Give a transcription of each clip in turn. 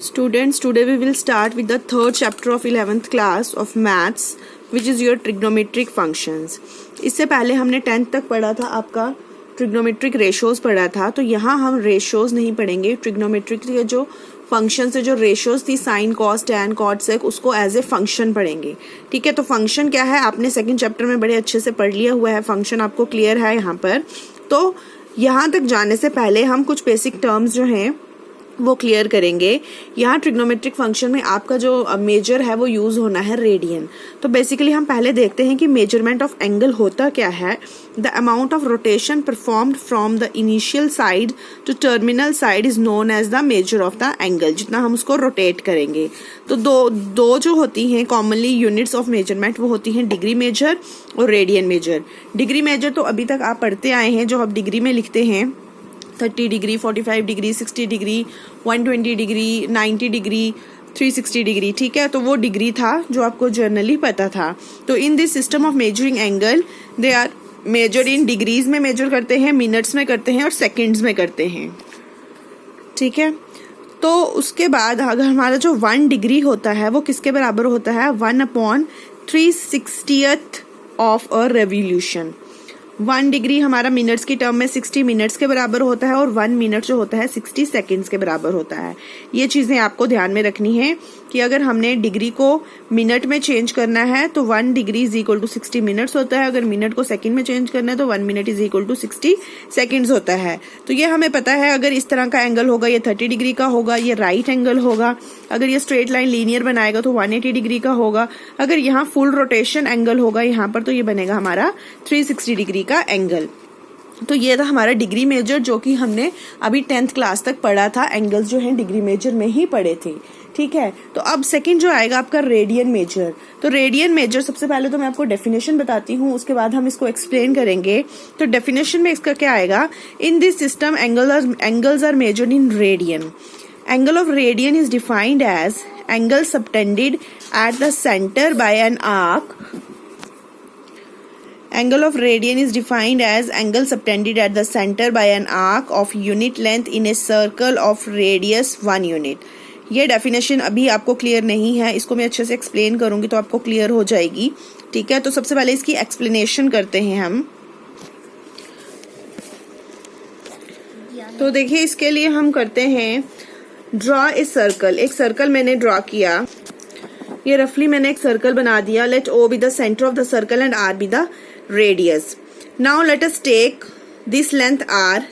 Students, today we will start with the third chapter of 11th class of maths, which is your trigonometric functions. इससे पहले हमने 10th तक पढ़ा था आपका ट्रिग्नोमेट्रिक रेशोज पढ़ा था, तो यहाँ हम रेशोज नहीं पढ़ेंगे. ट्रिग्नोमेट्रिक के जो फंक्शन से जो रेशोज थी sine cos tan cot sec, उसको एज ए फंक्शन पढ़ेंगे. ठीक है, तो फंक्शन क्या है आपने सेकंड चैप्टर में बड़े अच्छे से पढ़ लिया हुआ है. फंक्शन आपको क्लियर है यहाँ पर. तो यहाँ तक जाने से पहले हम कुछ बेसिक टर्म्स जो हैं वो क्लियर करेंगे. यहाँ ट्रिग्नोमेट्रिक फंक्शन में आपका जो मेजर है वो यूज होना है रेडियन. तो बेसिकली हम पहले देखते हैं कि मेजरमेंट ऑफ एंगल होता क्या है. The amount of rotation performed from the initial side to terminal side is known as the measure of the angle. जितना हम उसको रोटेट करेंगे तो दो जो होती हैं कॉमनली यूनिट्स ऑफ मेजरमेंट, वो होती हैं डिग्री मेजर और रेडियन मेजर. डिग्री मेजर तो अभी तक आप पढ़ते आए हैं, जो आप डिग्री में लिखते हैं 30 degree, 45 degree, 60 degree, 120 degree, 90 degree, 360 degree. ठीक है, तो वो डिग्री था जो आपको जर्नली पता था. तो in this system of measuring angle they are measure in degrees में मेजर करते हैं, मिनट्स में करते हैं और सेकंड्स में करते हैं. ठीक है, तो उसके बाद अगर हमारा जो 1 डिग्री होता है वो किसके बराबर होता है, 1/360th of a revolution. 1 degree हमारा मिनट्स की टर्म में 60 मिनट्स के बराबर होता है और 1 मिनट जो होता है 60 सेकेंड्स के बराबर होता है. ये चीज़ें आपको ध्यान में रखनी है कि अगर हमने डिग्री को मिनट में चेंज करना है तो 1 degree is equal to 60 minutes होता है. अगर मिनट को सेकंड में चेंज करना है तो 1 minute is equal to 60 seconds होता है. तो ये हमें पता है. अगर इस तरह का एंगल होगा ये 30 डिग्री का होगा, ये राइट एंगल होगा. अगर ये स्ट्रेट लाइन लीनियर बनाएगा तो 180 डिग्री का होगा. अगर यहाँ फुल रोटेशन एंगल होगा यहाँ पर तो ये बनेगा हमारा 360 डिग्री का एंगल. तो ये था हमारा डिग्री मेजर, जो कि हमने अभी 10th क्लास तक पढ़ा था. एंगल्स जो हैं डिग्री मेजर में ही पढ़े थे. ठीक है, तो अब सेकंड जो आएगा आपका रेडियन मेजर. तो रेडियन मेजर सबसे पहले तो मैं आपको डेफिनेशन बताती हूँ, उसके बाद हम इसको एक्सप्लेन करेंगे. तो डेफिनेशन में इसका क्या आएगा, in this system angles are measured in radian. Angle of radian is defined as angle subtended at the center by an arc. Angle of radian is defined as angle subtended at the center by an arc of unit length in a circle of radius 1 unit. ये definition अभी आपको clear नहीं है, इसको मैं अच्छे से explain करूंगी तो आपको क्लियर हो जाएगी. ठीक है, तो सबसे पहले इसकी एक्सप्लेनेशन करते हैं हम. तो देखिए इसके लिए हम करते हैं ड्रॉ ए सर्कल. एक सर्कल मैंने ड्रॉ किया. ये रफली मैंने एक सर्कल बना दिया. Let O be the centre of the circle and R be the radius. Now let us take this length R.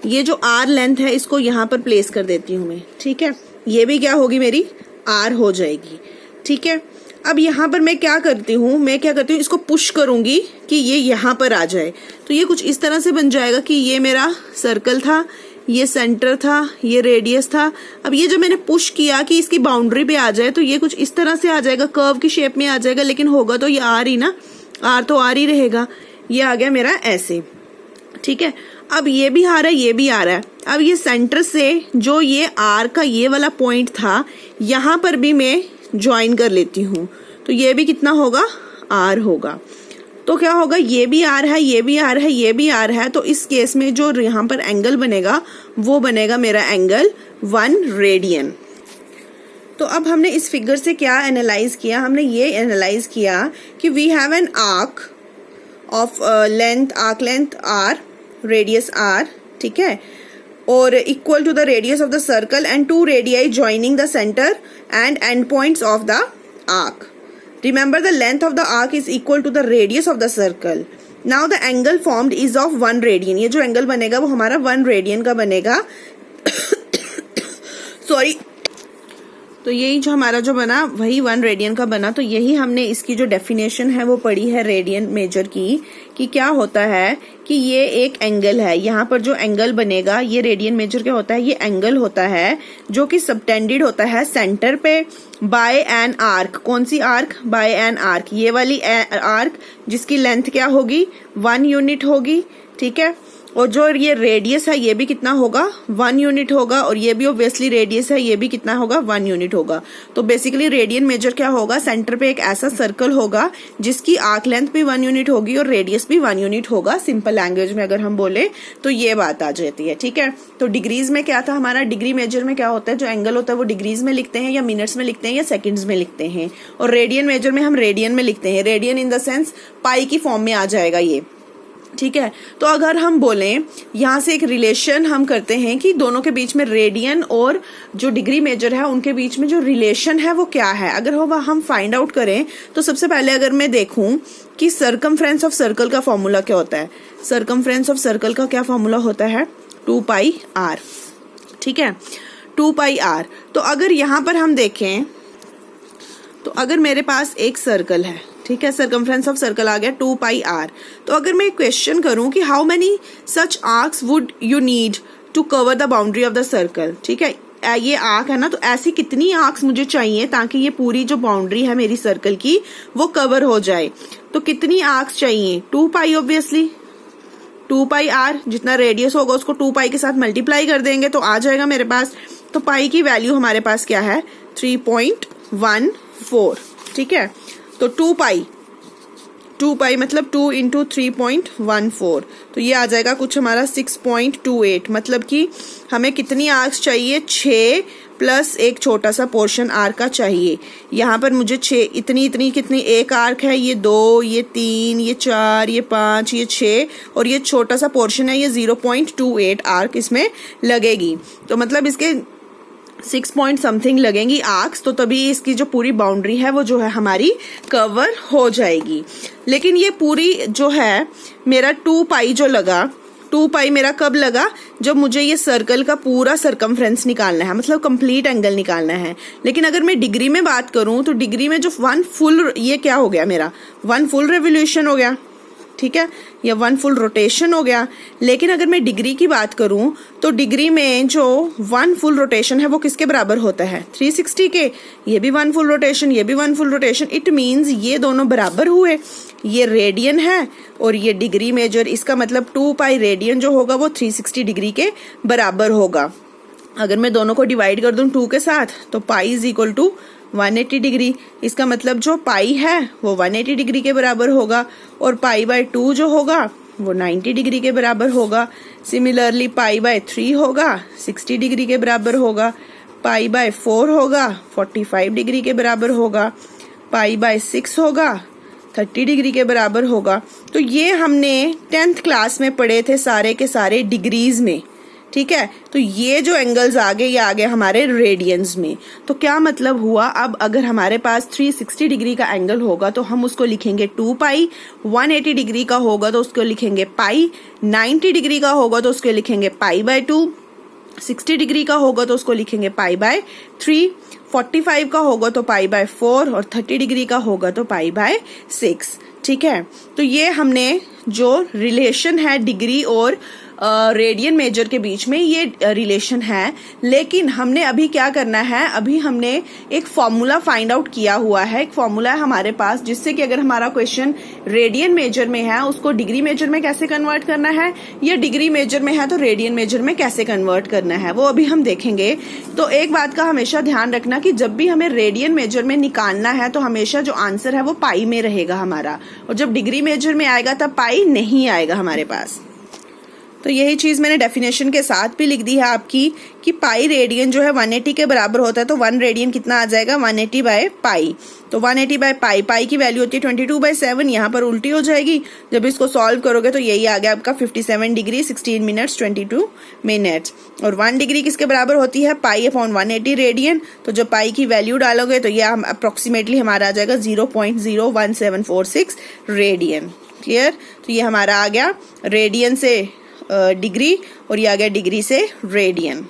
ये जो आर लेंथ है इसको यहाँ पर प्लेस कर देती हूँ मैं. ठीक है, ये भी क्या होगी मेरी आर हो जाएगी. ठीक है, अब यहाँ पर मैं क्या करती हूँ, इसको पुश करूंगी कि ये यहाँ पर आ जाए. तो ये कुछ इस तरह से बन जाएगा कि ये मेरा सर्कल था, ये सेंटर था, ये रेडियस था. अब ये जो मैंने पुश किया कि इसकी बाउंड्री पे आ जाए तो ये कुछ इस तरह से आ जाएगा, कर्व की शेप में आ जाएगा. लेकिन होगा तो ये आर ही ना, आर तो आर ही रहेगा. ये आ गया मेरा ऐसे. ठीक है, अब ये भी आ रहा है, ये भी आ रहा है. अब ये सेंटर से जो ये आर का ये वाला पॉइंट था यहाँ पर भी मैं ज्वाइन कर लेती हूँ. तो ये भी कितना होगा, आर होगा. तो क्या होगा, ये भी आर है, ये भी आर है, ये भी आर है. तो इस केस में जो यहाँ पर एंगल बनेगा वो बनेगा मेरा एंगल 1 रेडियन. तो अब हमने इस फिगर से क्या एनालाइज किया, हमने ये एनालाइज किया कि we have an arc of arc length R, radius R. ठीक है, और equal to the radius of the circle and 2 radii joining the centre and end points of the arc. Remember the length of the arc is equal to the radius of the circle. Now the angle formed is of 1 radian. ये जो angle बनेगा वो हमारा 1 radian का बनेगा. Sorry, तो यही जो हमारा जो बना वही 1 रेडियन का बना. तो यही हमने इसकी जो डेफिनेशन है वो पढ़ी है रेडियन मेजर की, कि क्या होता है कि ये एक एंगल है. यहाँ पर जो एंगल बनेगा ये रेडियन मेजर क्या होता है, ये एंगल होता है जो कि सबटेंडेड होता है सेंटर पे बाय एन आर्क. कौन सी आर्क, बाय एन आर्क. ये वाली आर्क जिसकी लेंथ क्या होगी, 1 यूनिट होगी. ठीक है, और जो ये रेडियस है ये भी कितना होगा 1 यूनिट होगा, और ये भी ऑब्वियसली रेडियस है, ये भी कितना होगा 1 यूनिट होगा। तो बेसिकली रेडियन मेजर क्या होगा, सेंटर पे एक ऐसा सर्कल होगा जिसकी आर्क लेंथ भी 1 यूनिट होगी और रेडियस भी 1 यूनिट होगा। सिंपल लैंग्वेज में अगर हम बोले तो ये बात आ जाती है, ठीक है। तो डिग्रीज में क्या था हमारा, डिग्री मेजर में क्या होता है, जो एंगल होता है वो डिग्रीज में लिखते हैं या मिनट्स में लिखते हैं या सेकंड्स में लिखते हैं, और रेडियन मेजर में हम रेडियन में लिखते हैं। रेडियन इन द सेंस पाई की फॉर्म में आ जाएगा ये, ठीक है। तो अगर हम बोलें यहाँ से एक रिलेशन हम करते हैं कि दोनों के बीच में रेडियन और जो डिग्री मेजर है उनके बीच में जो रिलेशन है वो क्या है, अगर वो हम फाइंड आउट करें तो सबसे पहले अगर मैं देखूं कि सर्कमफ्रेंस ऑफ सर्कल का फॉर्मूला क्या होता है, सर्कमफ्रेंस ऑफ सर्कल का क्या फॉर्मूला होता है 2πr, ठीक है, 2πr। तो अगर यहाँ पर हम देखें तो अगर मेरे पास एक सर्कल है, ठीक है, सर्कमफ्रेंस ऑफ सर्कल आ गया 2πr। तो अगर मैं क्वेश्चन करूं कि how many such arcs would you need to cover the boundary of the circle, ठीक है, ये आर्क है ना, तो ऐसी कितनी आर्क्स मुझे चाहिए ताकि ये पूरी जो बाउंड्री है मेरी सर्कल की वो कवर हो जाए। तो कितनी आर्क्स चाहिए, 2π ऑब्वियसली, 2πr जितना रेडियस होगा उसको 2π के साथ मल्टीप्लाई कर देंगे तो आ जाएगा मेरे पास। तो पाई की वैल्यू हमारे पास क्या है 3.14, ठीक है। तो 2π मतलब 2 इंटू 3.14, तो ये आ जाएगा कुछ हमारा 6.28, मतलब कि हमें कितनी आर्क्स चाहिए 6 प्लस एक छोटा सा पोर्शन आर्क का चाहिए। यहाँ पर मुझे 6 इतनी कितनी एक आर्क है, ये 2, ये 3, ये 4, ये 5, ये 6 और ये छोटा सा पोर्शन है, ये 0.28 आर्क इसमें लगेगी। तो मतलब इसके 6 पॉइंट समथिंग लगेंगी आर्क्स, तो तभी इसकी जो पूरी बाउंड्री है वो जो है हमारी कवर हो जाएगी। लेकिन ये पूरी जो है मेरा 2π जो लगा, 2π मेरा कब लगा, जब मुझे ये सर्कल का पूरा सर्कमफ्रेंस निकालना है, मतलब कंप्लीट एंगल निकालना है। लेकिन अगर मैं डिग्री में बात करूं तो डिग्री में जो 1 फुल, ये क्या हो गया मेरा 1 फुल रेवोल्यूशन हो गया, ठीक है, या 1 फुल रोटेशन हो गया। लेकिन अगर मैं डिग्री की बात करूं तो डिग्री में जो 1 फुल रोटेशन है वो किसके बराबर होता है 360 के, ये भी 1 फुल रोटेशन, ये भी 1 फुल रोटेशन। इट मीन्स ये दोनों बराबर हुए, ये रेडियन है और ये डिग्री मेजर, इसका मतलब 2π रेडियन जो होगा वो 360 डिग्री के बराबर होगा। अगर मैं दोनों को डिवाइड कर दूं 2 के साथ तो pi is equal to 180 degree, इसका मतलब जो पाई है वो 180 डिग्री के बराबर होगा और π/2 जो होगा वो 90 डिग्री के बराबर होगा। सिमिलरली π/3 होगा 60 डिग्री के बराबर होगा, π/4 होगा 45 डिग्री के बराबर होगा, π/6 होगा 30 डिग्री के बराबर होगा। तो ये हमने 10th क्लास में पढ़े थे सारे के सारे डिग्रीज में, ठीक है। तो ये जो एंगल्स आ गए ये आ गए हमारे रेडियंस में। तो क्या मतलब हुआ, अब अगर हमारे पास 360 डिग्री का एंगल होगा तो हम उसको लिखेंगे 2π, 180 डिग्री का होगा तो उसको लिखेंगे पाई, 90 डिग्री का होगा तो उसको लिखेंगे π/2, 60 डिग्री का होगा तो उसको लिखेंगे π/3, 45 का होगा तो π/4 और 30 डिग्री का होगा तो π/6, ठीक है। तो ये हमने जो रिलेशन है डिग्री और रेडियन मेजर के बीच में ये रिलेशन है। लेकिन हमने अभी क्या करना है, अभी हमने एक फॉर्मूला फाइंड आउट किया हुआ है, एक फॉर्मूला है हमारे पास जिससे कि अगर हमारा क्वेश्चन रेडियन मेजर में है उसको डिग्री मेजर में कैसे कन्वर्ट करना है, या डिग्री मेजर में है तो रेडियन मेजर में कैसे कन्वर्ट करना है, वो अभी हम देखेंगे। तो एक बात का हमेशा ध्यान रखना कि जब भी हमें रेडियन मेजर में निकालना है तो हमेशा जो आंसर है वो पाई में रहेगा हमारा, और जब डिग्री मेजर में आएगा तब पाई नहीं आएगा हमारे पास। तो यही चीज मैंने डेफिनेशन के साथ भी लिख दी है आपकी कि पाई रेडियन जो है 180 के बराबर होता है। तो 1 रेडियन कितना आ जाएगा 180/पाई। तो 180/पाई, पाई की वैल्यू होती है 22/7, यहाँ पर उल्टी हो जाएगी। जब इसको सॉल्व करोगे तो यही आ गया आपका 57 डिग्री 16 मिनट्स 22 मिनट्स। और 1 डिग्री किसके बराबर होती है π/180 रेडियन। तो जब पाई की वैल्यू डालोगे तो यह अप्रोक्सीमेटली हमारा आ जाएगा 0.01746 रेडियन। क्लियर। तो ये हमारा आ गया रेडियन से डिग्री और ये आ गया डिग्री से रेडियन।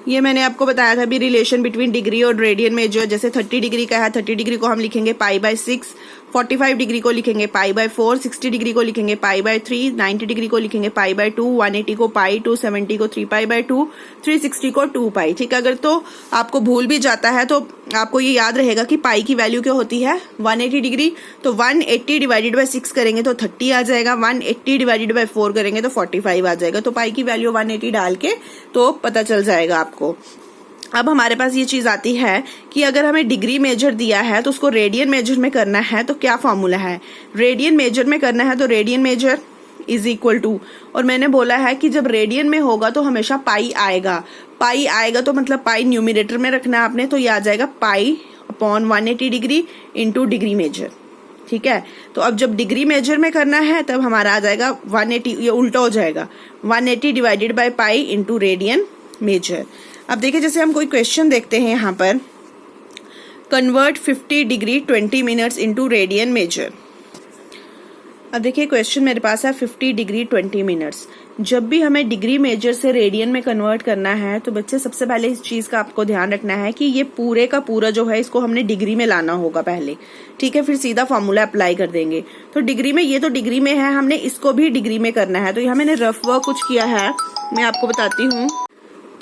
ये मैंने आपको बताया था भी रिलेशन बिटवीन डिग्री और रेडियन में, जो जैसे 30 डिग्री का है 30 डिग्री को हम लिखेंगे π/6, 45 डिग्री को लिखेंगे पाई बाय 4, 60 डिग्री को लिखेंगे पाई बाय 3, 90 डिग्री को लिखेंगे पाई बाय 2, 180 को पाई, 270 को 3 पाई बाय 2, 360 को 2 पाई। ठीक है, अगर तो आपको भूल भी जाता है तो आपको ये याद रहेगा कि पाई की वैल्यू क्या होती है 180 डिग्री। तो 180 डिवाइडेड बाय 6 करेंगे तो 30 आ जाएगा, 180 डिवाइडेड बाय 4 करेंगे तो 45 आ जाएगा। तो पाई की वैल्यू 180 डाल के तो पता चल जाएगा आपको। अब हमारे पास ये चीज आती है कि अगर हमें डिग्री मेजर दिया है तो उसको रेडियन मेजर में करना है तो क्या फॉर्मूला है। रेडियन मेजर में करना है तो radian measure is equal to, और मैंने बोला है कि जब रेडियन में होगा तो हमेशा पाई आएगा। पाई आएगा तो मतलब पाई न्यूमिनेटर में रखना है आपने, तो ये आ जाएगा pi upon 180 degree into degree measure. ठीक है, तो अब जब डिग्री मेजर में करना है तब हमारा आ जाएगा 180, ये उल्टा हो जाएगा 180 divided by pi into radian major. अब देखिए जैसे हम कोई क्वेश्चन देखते हैं यहाँ पर, convert 50 degree 20 minutes into radian major. अब देखिए क्वेश्चन मेरे पास है 50 डिग्री 20 मिनट्स। जब भी हमें डिग्री मेजर से रेडियन में कन्वर्ट करना है तो बच्चे सबसे पहले इस चीज का आपको ध्यान रखना है कि ये पूरे का पूरा जो है इसको हमने डिग्री में लाना होगा पहले। ठीक है, फिर सीधा फॉर्मूला अप्लाई कर देंगे। तो डिग्री में, ये तो डिग्री में है, हमने इसको भी डिग्री में करना है। तो यहाँ मैंने रफ वर्क कुछ किया है, मैं आपको बताती हूँ।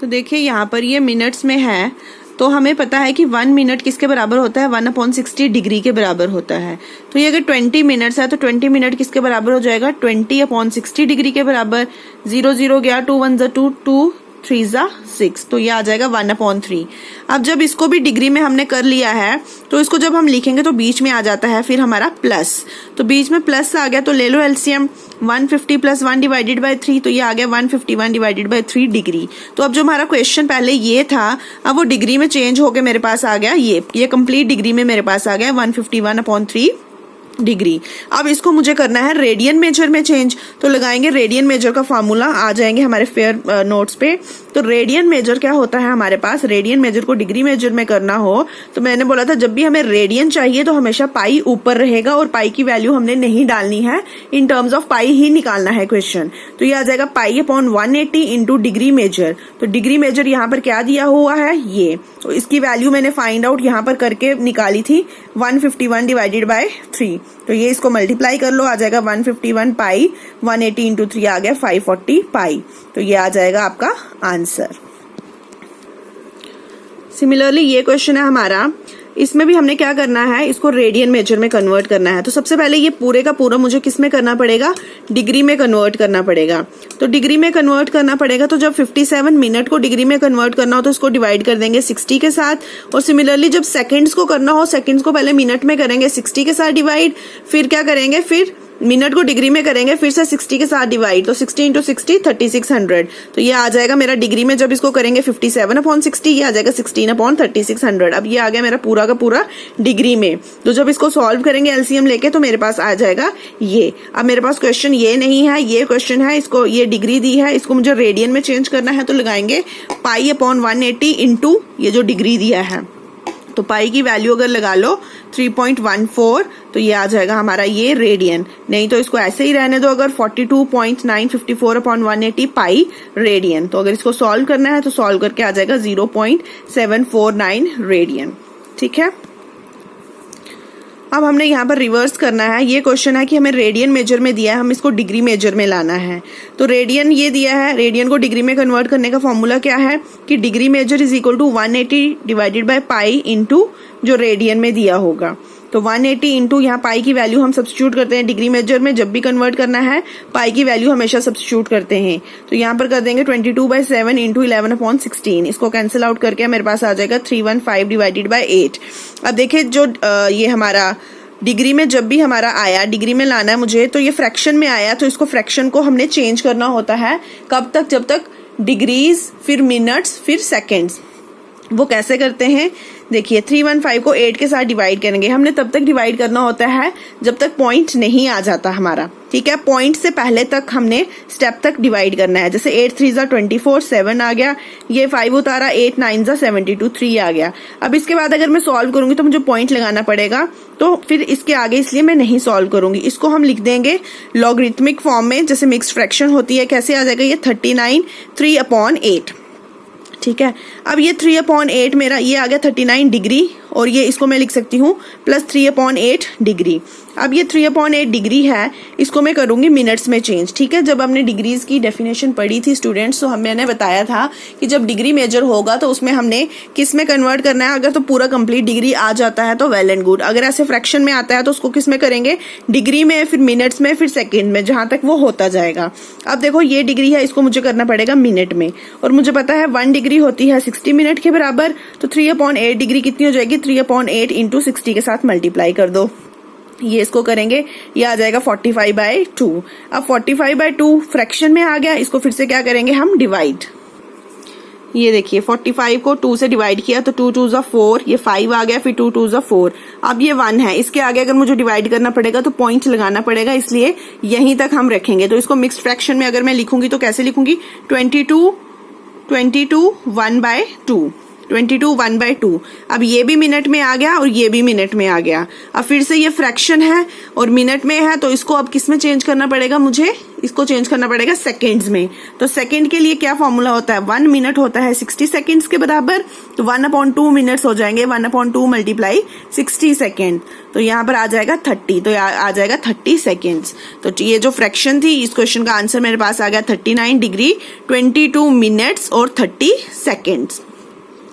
तो देखिए यहाँ पर ये मिनट्स में है, तो हमें पता है कि 1 मिनट किसके बराबर होता है 1/60 डिग्री के बराबर होता है। तो ये अगर 20 मिनट्स है तो 20 मिनट किसके बराबर हो जाएगा 20/60 डिग्री के बराबर। 0 0 गया, 2 1 2, 2 3 6, तो ये आ जाएगा 1/3। अब जब इसको भी डिग्री में हमने कर लिया है तो इसको जब हम लिखेंगे तो बीच में आ जाता है फिर हमारा प्लस, तो बीच में प्लस आ गया तो ले लो एलसीएम 150 + 1 डिवाइडेड बाय 3, तो ये आ गया 151 डिवाइडेड बाय 3 डिग्री। तो अब जो हमारा क्वेश्चन पहले ये था अब वो डिग्री में चेंज होके मेरे पास आ गया ये कंप्लीट डिग्री में मेरे पास आ गया 151/3 डिग्री। अब इसको मुझे करना है रेडियन मेजर में चेंज, तो लगाएंगे रेडियन मेजर का फॉर्मूला, आ जाएंगे हमारे फेयर नोट्स पे। तो रेडियन मेजर क्या होता है हमारे पास, रेडियन मेजर को डिग्री मेजर में करना हो तो मैंने बोला था जब भी हमें रेडियन चाहिए तो हमेशा पाई ऊपर रहेगा और पाई की वैल्यू हमने नहीं डालनी है, इन टर्म्स ऑफ पाई ही निकालना है क्वेश्चन। तो ये आ जाएगा pi upon 180 into degree measure. तो डिग्री मेजर यहाँ पर क्या दिया हुआ है ये, तो इसकी वैल्यू मैंने फाइंड आउट यहाँ पर करके निकाली थी 151 डिवाइडेड बाय 3। तो ये इसको मल्टीप्लाई कर लो, आ जाएगा 151 पाई, 180 इंटू 3 आ गया 540 पाई। तो ये आ जाएगा आपका आंसर। सिमिलरली ये क्वेश्चन है हमारा, इसमें भी हमने क्या करना है, इसको रेडियन मेजर में कन्वर्ट करना है। तो सबसे पहले ये पूरे का पूरा मुझे किस में करना पड़ेगा, डिग्री में कन्वर्ट करना पड़ेगा। तो डिग्री में कन्वर्ट करना पड़ेगा, तो जब 57 मिनट को डिग्री में कन्वर्ट करना हो तो इसको डिवाइड कर देंगे 60 के साथ, और सिमिलरली जब सेकंड्स को करना हो, सेकंड्स को पहले मिनट में करेंगे 60 के साथ डिवाइड, फिर क्या करेंगे, फिर मिनट को डिग्री में करेंगे फिर से 60 के साथ डिवाइड, तो 60 इंटू 60 3600। तो ये आ जाएगा मेरा डिग्री में, जब इसको करेंगे 57/60, ये आ जाएगा 16/3600। अब ये आ गया मेरा पूरा का पूरा डिग्री में। तो जब इसको सॉल्व करेंगे एलसीएम लेके तो मेरे पास आ जाएगा ये। अब मेरे पास क्वेश्चन ये नहीं है, ये क्वेश्चन है, इसको ये डिग्री दी है, इसको मुझे रेडियन में चेंज करना है, तो लगाएंगे पाई अपॉन 180 इंटू ये जो डिग्री दिया है। तो पाई की वैल्यू अगर लगा लो 3.14, तो ये आ जाएगा हमारा ये रेडियन। नहीं तो इसको ऐसे ही रहने दो, अगर 42.954/180 पाई रेडियन। तो अगर इसको सॉल्व करना है तो सॉल्व करके आ जाएगा 0.749 रेडियन। ठीक है, अब हमने यहाँ पर रिवर्स करना है। ये क्वेश्चन है कि हमें रेडियन मेजर में दिया है, हम इसको डिग्री मेजर में लाना है। तो रेडियन ये दिया है, रेडियन को डिग्री में कन्वर्ट करने का फॉर्मूला क्या है कि degree measure is equal to 180 divided by pi into जो रेडियन में दिया होगा। तो 180 इंटू यहाँ पाई की वैल्यू हम सब्स्टिट्यूट करते हैं डिग्री मेजर में, जब भी कन्वर्ट करना है पाई की वैल्यू हमेशा सब्स्टिट्यूट करते हैं। तो यहाँ पर कर देंगे 22/7 इंटू 11/16, इसको कैंसिल आउट करके मेरे पास आ जाएगा 315 डिवाइडेड बाय 8। अब देखिए जो ये हमारा डिग्री में जब भी हमारा आया, डिग्री में लाना है मुझे, तो ये फ्रैक्शन में आया, तो इसको फ्रैक्शन को हमने चेंज करना होता है कब तक, जब तक डिग्रीज, फिर मिनट्स, फिर सेकेंड्स। वो कैसे करते हैं, देखिए 315 को 8 के साथ डिवाइड करेंगे। हमने तब तक डिवाइड करना होता है जब तक पॉइंट नहीं आ जाता हमारा। ठीक है, पॉइंट से पहले तक हमने स्टेप तक डिवाइड करना है। जैसे 8 3 24, 7 आ गया, ये 5 उतारा, 8 9 72, 3 आ गया। अब इसके बाद अगर मैं सॉल्व करूंगी तो मुझे पॉइंट लगाना पड़ेगा, तो फिर इसके आगे इसलिए मैं नहीं सॉल्व करूंगी। इसको हम लिख देंगे लॉगरिथमिक फॉर्म में, जैसे मिक्स्ड फ्रैक्शन होती है। कैसे आ जाएगा ये 39 3/8। ठीक है, अब ये 3/8 मेरा ये आ गया 39 डिग्री और ये इसको मैं लिख सकती हूँ प्लस 3/8 डिग्री। अब ये 3/8 डिग्री है, इसको मैं करूँगी मिनट्स में चेंज। ठीक है, जब हमने डिग्रीज की डेफिनेशन पढ़ी थी स्टूडेंट्स, तो मैंने बताया था कि जब डिग्री मेजर होगा तो उसमें हमने किस में कन्वर्ट करना है। अगर तो पूरा कंप्लीट डिग्री आ जाता है तो वेल एंड गुड, अगर ऐसे फ्रैक्शन में आता है तो उसको किस में करेंगे, डिग्री में, फिर मिनट्स में, फिर सेकेंड में, जहां तक वो होता जाएगा। अब देखो ये डिग्री है, इसको मुझे करना पड़ेगा मिनट में, और मुझे पता है 1 डिग्री होती है 60 मिनट के बराबर। तो 3/8 डिग्री कितनी हो जाएगी, 3/8 इंटू 60 के साथ मल्टीप्लाई कर दो। ये इसको करेंगे, ये आ जाएगा 45/2। अब 45/2 फ्रैक्शन में आ गया, इसको फिर से क्या करेंगे हम, डिवाइड। ये देखिए 45 को 2 से डिवाइड किया तो 2 2 4, ये 5 आ गया, फिर 2 2 4। अब ये 1 है, इसके आगे अगर मुझे डिवाइड करना पड़ेगा तो पॉइंट लगाना पड़ेगा, इसलिए यहीं तक हम रखेंगे। तो इसको मिक्स्ड फ्रैक्शन में अगर मैं लिखूंगी तो कैसे लिखूंगी, 22 1/2, 22 1/2। अब ये भी मिनट में आ गया और ये भी मिनट में आ गया। अब फिर से ये फ्रैक्शन है और मिनट में है, तो इसको अब किस में चेंज करना पड़ेगा, मुझे इसको चेंज करना पड़ेगा सेकेंड्स में। तो सेकेंड के लिए क्या फॉर्मूला होता है, 1 मिनट होता है 60 सेकेंड्स के बराबर, तो 1/2 मिनट्स हो जाएंगे, 1/2 मल्टीप्लाई 60 सेकेंड, तो यहाँ पर आ जाएगा 30, तो आ जाएगा 30 सेकेंड्स। तो ये जो फ्रैक्शन थी, इस क्वेश्चन का आंसर मेरे पास आ गया 39 डिग्री 22 मिनट्स और 30 सेकेंड्स।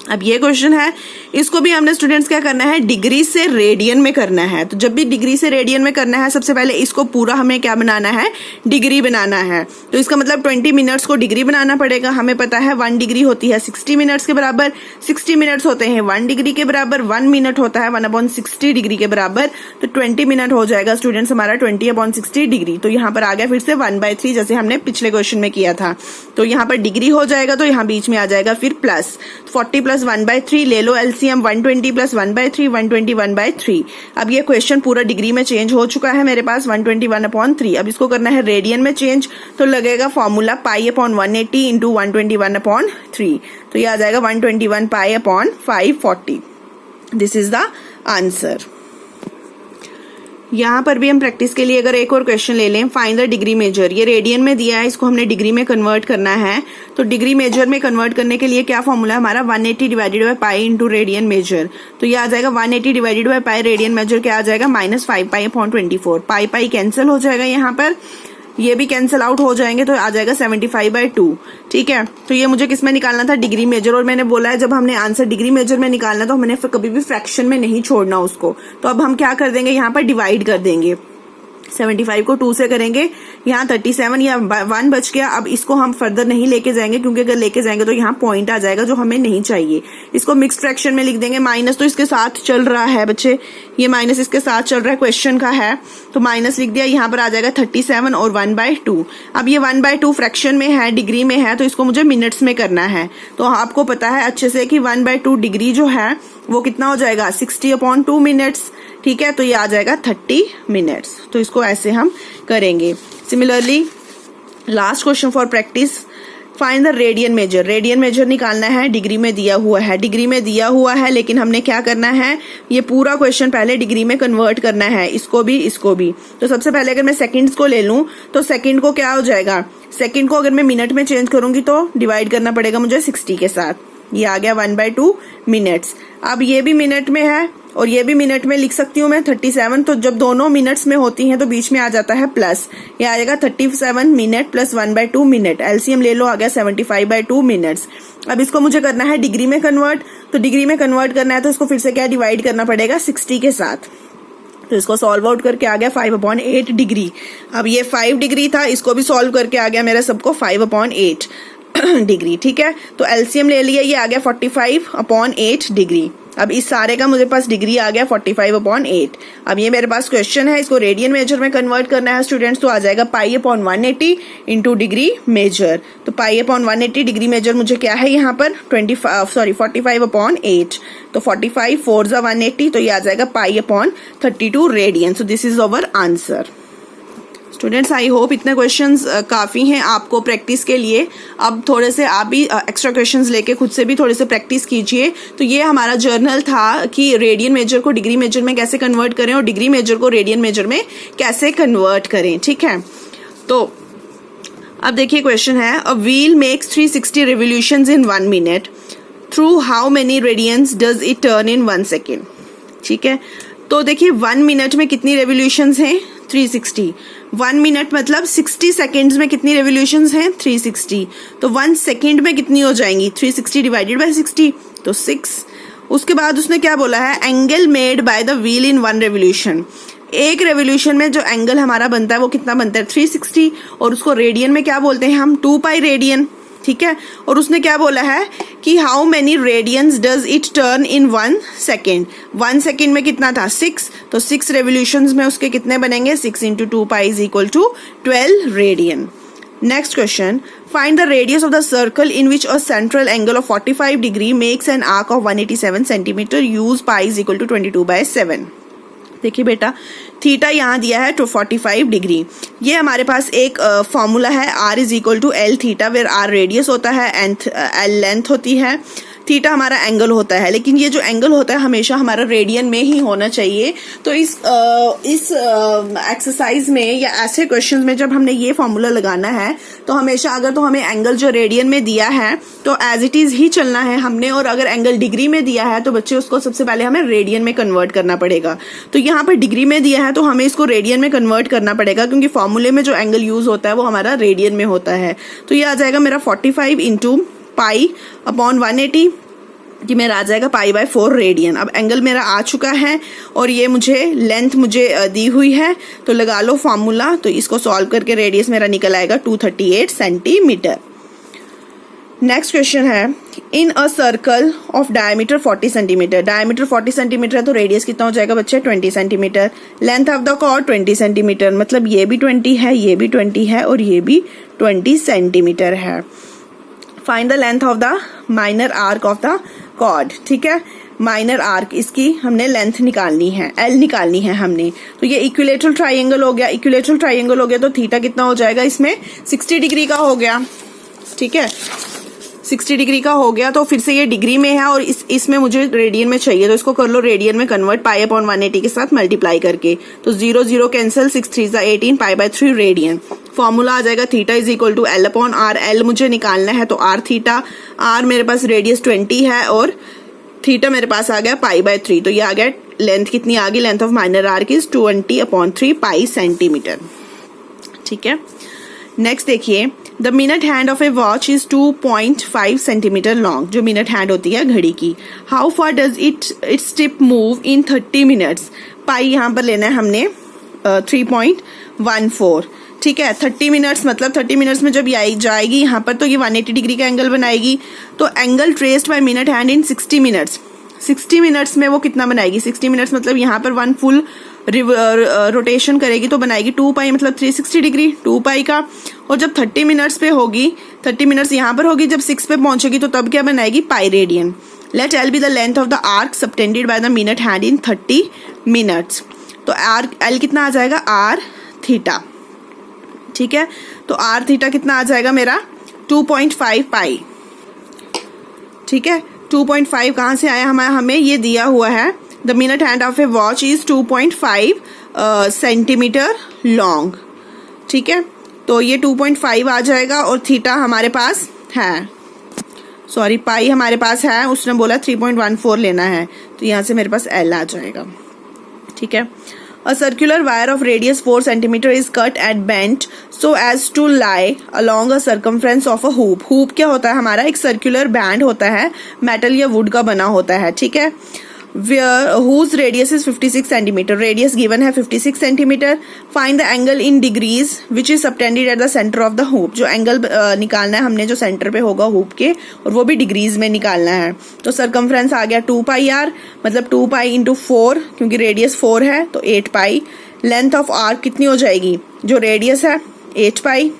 अब ये क्वेश्चन है, इसको भी हमने स्टूडेंट्स क्या करना है, डिग्री से रेडियन में करना है। तो जब भी डिग्री से रेडियन में करना है, सबसे पहले इसको पूरा हमें क्या बनाना है, डिग्री बनाना है। तो इसका मतलब 20 मिनट्स को डिग्री बनाना पड़ेगा। हमें पता है 1 डिग्री होती है 60 मिनट्स के बराबर, 60 मिनट्स होते हैं 1 डिग्री के बराबर, 1 मिनट होता है 1/60 डिग्री के बराबर। तो 20 मिनट हो जाएगा स्टूडेंट्स हमारा 20/60 डिग्री। तो यहाँ पर आ गया फिर से 1/3, जैसे हमने पिछले क्वेश्चन में किया था। तो यहाँ पर डिग्री हो जाएगा, तो यहाँ बीच में आ जाएगा फिर प्लस 40 + 1/3 ले लो एलसीएम, 120 + 1/3, 120 1/3। अब ये क्वेश्चन पूरा डिग्री में चेंज हो चुका है मेरे पास 121/3। अब इसको करना है रेडियन में चेंज, तो लगेगा फॉर्मूला π/180 इंटू 121/3। तो ये आ जाएगा 121 π/540। This is the answer. यहाँ पर भी हम प्रैक्टिस के लिए अगर एक और क्वेश्चन ले लें, फाइंड द डिग्री मेजर। ये रेडियन में दिया है, इसको हमने डिग्री में कन्वर्ट करना है। तो डिग्री मेजर में कन्वर्ट करने के लिए क्या फॉर्मूला है हमारा, 180 divided by pi into radian major. तो ये आ जाएगा 180 divided by pi radian major क्या आ जाएगा, -5 π/24। पाई कैंसिल हो जाएगा, यहाँ पर ये भी कैंसिल आउट हो जाएंगे, तो आ जाएगा 75/2। ठीक है, तो ये मुझे किस में निकालना था, डिग्री मेजर। और मैंने बोला है जब हमने आंसर डिग्री मेजर में निकालना तो हमने कभी भी फ्रैक्शन में नहीं छोड़ना उसको। तो अब हम क्या कर देंगे, यहाँ पर डिवाइड कर देंगे। 75 को 2 से करेंगे, यहाँ 37 या 1 बच गया। अब इसको हम फर्दर नहीं लेके जाएंगे, क्योंकि अगर लेके जाएंगे तो यहाँ पॉइंट आ जाएगा जो हमें नहीं चाहिए। इसको मिक्स्ड फ्रैक्शन में लिख देंगे। माइनस तो इसके साथ चल रहा है बच्चे, ये माइनस इसके साथ चल रहा है, क्वेश्चन का है, तो माइनस लिख दिया। यहाँ पर आ जाएगा 37 और 1/2। अब ये 1/2 फ्रैक्शन में है, डिग्री में है, तो इसको मुझे मिनट्स में करना है। तो आपको पता है अच्छे से कि 1/2 डिग्री जो है वो कितना हो जाएगा, 60/2 मिनट्स। ठीक है, तो ये आ जाएगा 30 मिनट्स। तो इसको ऐसे हम करेंगे। Similarly last question for practice, find the radian major. Radian major निकालना है, डिग्री में दिया हुआ है, डिग्री में दिया हुआ है, लेकिन हमने क्या करना है, ये पूरा क्वेश्चन पहले डिग्री में कन्वर्ट करना है, इसको भी इसको भी। तो सबसे पहले अगर मैं सेकंड्स को ले लूं तो सेकंड को क्या हो जाएगा, सेकंड को अगर मैं मिनट में चेंज करूंगी तो डिवाइड करना पड़ेगा मुझे 60 के साथ। ये आ गया 1/2 मिनट्स। अब ये भी मिनट में है और ये भी मिनट में लिख सकती हूँ मैं 37। तो जब दोनों मिनट्स में होती हैं तो बीच में आ जाता है प्लस, ये आ जाएगा 37 मिनट प्लस 1/2 मिनट। एलसीएम ले लो, आ गया 75/2 मिनट्स। अब इसको मुझे करना है डिग्री में कन्वर्ट। तो डिग्री में कन्वर्ट करना है तो इसको फिर से क्या डिवाइड करना पड़ेगा 60 के साथ। तो इसको सॉल्व आउट करके आ गया 5/8 डिग्री। अब ये 5 डिग्री था, इसको भी सॉल्व करके आ गया मेरा सबको 5/8 डिग्री। ठीक है, तो एलसीएम ले लिया, ये आ गया 45/8 डिग्री। अब इस सारे का मुझे पास डिग्री आ गया 45/8। अब ये मेरे पास क्वेश्चन है, इसको रेडियन मेजर में कन्वर्ट करना है स्टूडेंट्स, तो आ जाएगा π/180 इंटू डिग्री मेजर। तो π/180 डिग्री मेजर मुझे क्या है यहाँ पर 45/8। तो 45 4 × 180, तो ये आ जाएगा π/32 radian. So this is our answer. Students I hope इतने क्वेश्चंस काफ़ी हैं आपको प्रैक्टिस के लिए। अब थोड़े से आप भी एक्स्ट्रा क्वेश्चंस लेके खुद से भी थोड़े से प्रैक्टिस कीजिए। तो ये हमारा जर्नल था कि रेडियन मेजर को डिग्री मेजर में कैसे कन्वर्ट करें और डिग्री मेजर को रेडियन मेजर में कैसे कन्वर्ट करें। ठीक है, तो अब देखिए क्वेश्चन है, a wheel makes 360 revolutions in 1 minute. Through how many radians does it turn in 1 second. ठीक है, तो देखिए 1 मिनट में कितनी रेवोल्यूशंस हैं 360। 1 मिनट मतलब 60 सेकेंड्स में कितनी रेवोल्यूशंस हैं 360। तो 1 सेकेंड में कितनी हो जाएंगी 360 डिवाइडेड बाय 60 तो 6। उसके बाद उसने क्या बोला है, angle made by the wheel in 1 revolution. एक रेवोल्यूशन में जो एंगल हमारा बनता है वो कितना बनता है 360, और उसको रेडियन में क्या बोलते हैं हम 2 पाई रेडियन। ठीक है, और उसने क्या बोला है कि how many radians does it turn in 1 second. 1 second में कितना था 6, तो 6 रेवोल्यूशंस में उसके कितने बनेंगे 6 into 2 pi is equal to 12 radian. Next question, find the radius of the circle in which a central angle of 45 degree makes an arc of 187 centimetre, use pi is equal to 22/7। देखिए बेटा, theta यहाँ दिया है तो 45 degree. ये हमारे पास एक formula है, R is equal to L theta, where R radius होता है एंड एल लेंथ होती है, थीटा हमारा एंगल होता है। लेकिन ये जो एंगल होता है हमेशा हमारा रेडियन में ही होना चाहिए। तो इस एक्सरसाइज में या ऐसे क्वेश्चंस में जब हमने ये फॉर्मूला लगाना है तो हमेशा अगर तो हमें एंगल जो रेडियन में दिया है तो एज इट इज ही चलना है हमने, और अगर एंगल डिग्री में दिया है तो बच्चे उसको सबसे पहले हमें रेडियन में कन्वर्ट करना पड़ेगा। तो यहाँ पर डिग्री में दिया है तो हमें इसको रेडियन में कन्वर्ट करना पड़ेगा, क्योंकि फॉर्मूले में जो एंगल यूज होता है वो हमारा रेडियन में होता है। तो ये आ जाएगा मेरा 45 इंटू पाई अपॉन 180, कि मेरा आ जाएगा पाई/4 रेडियन। अब एंगल मेरा आ चुका है और ये मुझे लेंथ दी हुई है, तो लगा लो फॉर्मूला। तो इसको सॉल्व करके रेडियस मेरा निकल आएगा 238 सेंटीमीटर। नेक्स्ट क्वेश्चन है, in a circle of diameter 40 centimetre, diameter 40 centimetre है तो रेडियस कितना हो जाएगा बच्चे 20 centimetre. Length of the chord 20 centimetre, मतलब ये भी 20 है, ये भी 20 है और ये भी 20 सेंटीमीटर है। Find the length of the minor arc of the chord. ठीक है, माइनर आर्क, इसकी हमने लेंथ निकालनी है, एल निकालनी है हमने। तो ये इक्विलेटरल ट्राइंगल हो गया, इक्विलेटरल ट्राइंगल हो गया तो थीटा कितना हो जाएगा इसमें 60 डिग्री का हो गया। ठीक है, 60 डिग्री का हो गया, तो फिर से ये डिग्री में है और इसमें मुझे रेडियन में चाहिए, तो इसको कर लो रेडियन में कन्वर्ट, पाई अपॉन 180 के साथ मल्टीप्लाई करके। तो 0 0 कैंसिल, 6 3 18, पाई/3 रेडियन। फॉर्मूला आ जाएगा theta is equal to L upon R. L मुझे निकालना है तो आर थीटा, आर मेरे पास रेडियस 20 है और थीटा मेरे पास आ गया पाई/3। तो ये आ गया लेंथ कितनी आ गई, length of minor arc is 20/3 pi centimetre. ठीक है, नेक्स्ट देखिए, the minute hand of a watch is 2.5 centimetre long. जो मिनट हैंड होती है घड़ी की, how far does its tip move in 30 minutes. Pi यहाँ पर लेना है हमने 3.14। ठीक है, 30 मिनट्स मतलब 30 मिनट्स में जब ये जाएगी यहाँ पर तो ये 180 डिग्री का एंगल बनाएगी। तो angle traced by minute hand in 60 minutes, 60 minutes में वो कितना बनाएगी 60 मिनट्स मतलब यहाँ पर 1 फुल रोटेशन करेगी तो बनाएगी 2 पाई मतलब 360 डिग्री 2 पाई का। और जब 30 मिनट्स पे होगी, 30 मिनट्स यहाँ पर होगी, जब 6 पे पहुंचेगी तो तब क्या बनाएगी pi radian. Let L be the length of the arc subtended by the minute hand in 30 minutes. तो आर एल कितना आ जाएगा आर थीटा। ठीक है, तो आर थीटा कितना आ जाएगा मेरा 2.5 पाई। ठीक है, 2.5 कहाँ से आया हमें ये दिया हुआ है, the minute hand of a watch is 2.5 centimetre long. ठीक है, तो ये 2.5 आ जाएगा और थीटा हमारे पास है, सॉरी पाई हमारे पास है, उसने बोला 3.14 लेना है, तो यहाँ से मेरे पास एल आ जाएगा। ठीक है, A circular wire of radius 4 cm is cut and bent so as to lie along a circumference of a hoop. Hoop क्या होता है हमारा, एक circular band होता है, metal या wood का बना होता है। ठीक है, whose radius is 56 cm. Radius given है 56 cm. Find the angle in degrees which is subtended at the center of the hoop. जो एंगल निकालना है हमने जो सेंटर पे होगा होप के, और वो भी डिग्रीज में निकालना है। तो सरकमफ्रेंस आ गया 2 पाई आर, मतलब 2 पाई इंटू 4, क्योंकि रेडियस 4 है तो 8 पाई। लेंथ ऑफ आर्क कितनी हो जाएगी, जो रेडियस है 8 पाई,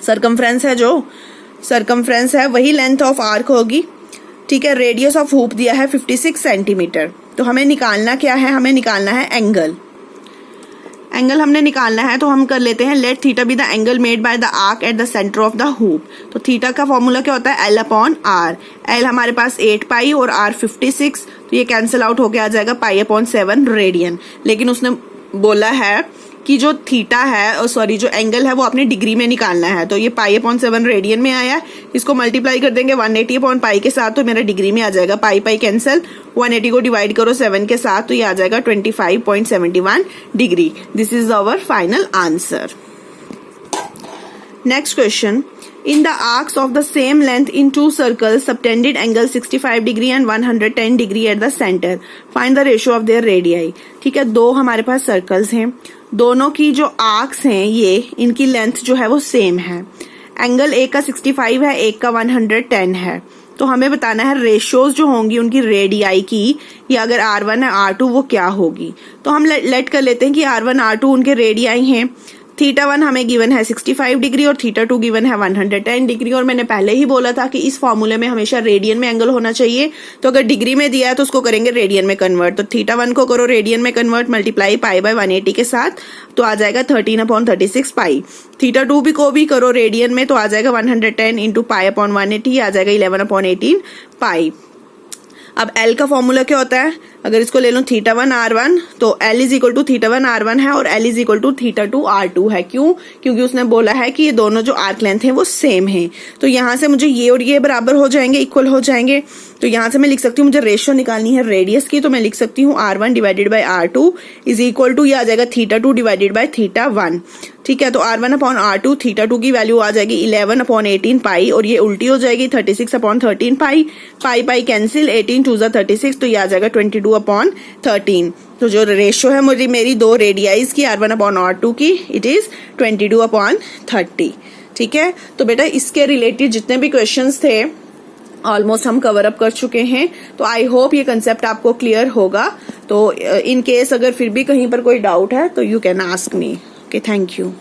सरकमफ्रेंस है जो सरकमफ्रेंस है वही लेंथ ऑफ आर्क होगी। ठीक है, रेडियस ऑफ हुप दिया है 56 सेंटीमीटर। तो हमें निकालना क्या है, हमें निकालना है एंगल। एंगल हमने निकालना है तो हम कर लेते हैं, let theta be the angle made by the arc at the centre of the hoop. तो थीटा का फॉर्मूला क्या होता है, एल अपॉन आर। एल हमारे पास 8 पाई और आर 56, तो ये कैंसिल आउट होके आ जाएगा पाई अपॉन 7 रेडियन। लेकिन उसने बोला है की जो थीटा है, सॉरी जो एंगल है वो आपने डिग्री में निकालना है। तो ये π/7 रेडियन में आया है, इसको मल्टीप्लाई कर देंगे 180/π के साथ तो मेरा डिग्री में आ जाएगा। पाई कैंसिल, 180 को डिवाइड करो 7 के साथ तो ये आ जाएगा 25.71 degree. This is our final answer. Next question, in the arcs of the same length in two circles subtended angle 65 degree and 110 degree at the center, find the ratio of their radii। ठीक है, दो हमारे पास circles हैं, दोनों की जो arcs हैं ये इनकी लेंथ जो है वो सेम है। एंगल एक का 65 है, एक का 110 है। तो हमें बताना है रेशियोज जो होंगी उनकी रेडियाई की, या अगर R1 है R2 वो क्या होगी। तो हम लेट कर लेते हैं कि R1 R2 उनके रेडियाई हैं। θ1 हमें गिवन है 65 डिग्री और θ2 गिवन है 110 डिग्री। और मैंने पहले ही बोला था कि इस फॉर्मूले में हमेशा रेडियन में एंगल होना चाहिए। तो अगर डिग्री में दिया है तो उसको करेंगे रेडियन में कन्वर्ट। तो θ1 को करो रेडियन में कन्वर्ट, मल्टीप्लाई π/180 के साथ तो आ जाएगा 13/36 पाई। θ2 भी को भी करो रेडियन में तो आ जाएगा 110 इंटू π/180, आ जाएगा 11/18 पाई। अब L का फॉर्मूला क्या होता है, अगर इसको ले लो θ1 R1 तो L is equal to θ1 R1 है और L is equal to θ2 R2 है। क्यों? क्योंकि उसने बोला है कि ये दोनों जो आर्क लेंथ है वो सेम है। तो यहाँ से मुझे ये और ये बराबर हो जाएंगे, इक्वल हो जाएंगे। तो यहाँ से मैं लिख सकती हूँ, मुझे रेशियो निकालनी है रेडियस की, तो मैं लिख सकती हूँ R1 divided by R2 is equal to, ये आ जाएगा θ2 डिवाइडेड बाई θ1। ठीक है, तो R1/R2 θ2 की वैल्यू आ जाएगी 11/18 पाई और ये उल्टी हो जाएगी 36/13 पाई। पाई कैंसिल, 18 2 36 तो ये आ जाएगा 22/13। तो जो रेशियो है मुझे मेरी दो रेडियाइज की R1/R2 की, इट इज 22/30। ठीक है, तो बेटा इसके रिलेटेड जितने भी क्वेश्चंस थे ऑलमोस्ट हम कवर अप कर चुके हैं। तो आई होप ये कंसेप्ट आपको क्लियर होगा। तो इन केस अगर फिर भी कहीं पर कोई डाउट है तो you can ask me. Okay, thank you.